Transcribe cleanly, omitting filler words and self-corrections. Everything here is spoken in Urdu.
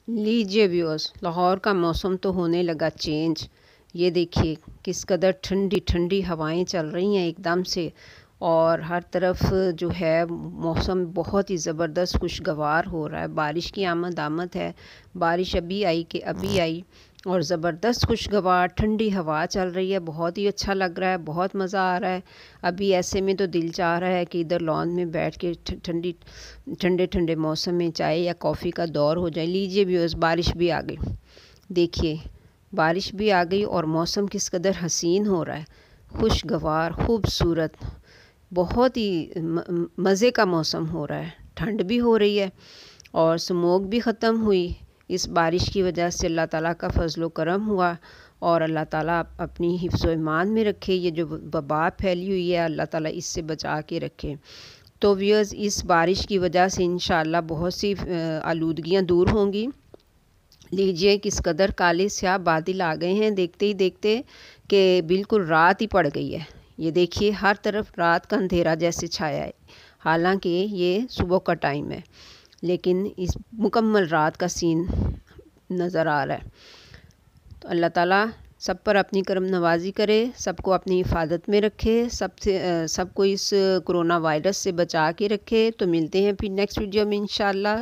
لیجیے ویورز، لاہور کا موسم تو ہونے لگا چینج۔ یہ دیکھیے کس قدر ٹھنڈی ٹھنڈی ہوائیں چل رہی ہیں ایک دم سے، اور ہر طرف جو ہے موسم بہت ہی زبردست خوشگوار ہو رہا ہے۔ بارش کی آمد ہے، بارش ابھی آئی کہ ابھی آئی، اور زبردست خوشگوار ٹھنڈی ہوا چل رہی ہے۔ بہت ہی اچھا لگ رہا ہے، بہت مزہ آ رہا ہے۔ ابھی ایسے میں تو دل چاہ رہا ہے کہ ادھر لان میں بیٹھ کے ٹھنڈے ٹھنڈے موسم میں چائے یا کافی کا دور ہو جائے۔ لیجیے ویورز، بارش بھی آ گئی۔ دیکھیے بارش بھی آ گئی اور موسم کس قدر حسین ہو رہا ہے، خوشگوار، خوبصورت، بہت ہی مزے کا موسم ہو رہا ہے۔ ٹھنڈ بھی ہو رہی ہے اور سموگ بھی ختم ہوئی اس بارش کی وجہ سے۔ اللہ تعالیٰ کا فضل و کرم ہوا، اور اللہ تعالیٰ اپنی حفظ و ایمان میں رکھے۔ یہ جو وبا پھیلی ہوئی ہے، اللہ تعالیٰ اس سے بچا کے رکھے۔ تو ویورز، اس بارش کی وجہ سے انشاءاللہ بہت سی آلودگیاں دور ہوں گی۔ لیجیے کس قدر کالے سیاہ بادل آ گئے ہیں دیکھتے ہی دیکھتے کہ بالکل رات ہی پڑ گئی ہے۔ یہ دیکھیے ہر طرف رات کا اندھیرا جیسے چھایا ہے، حالانکہ یہ صبح کا ٹائم ہے، لیکن اس مکمل رات کا سین نظر آ رہا ہے۔ تو اللہ تعالیٰ سب پر اپنی کرم نوازی کرے، سب کو اپنی حفاظت میں رکھے، سب کو اس کرونا وائرس سے بچا کے رکھے۔ تو ملتے ہیں پھر نیکسٹ ویڈیو میں انشاءاللہ۔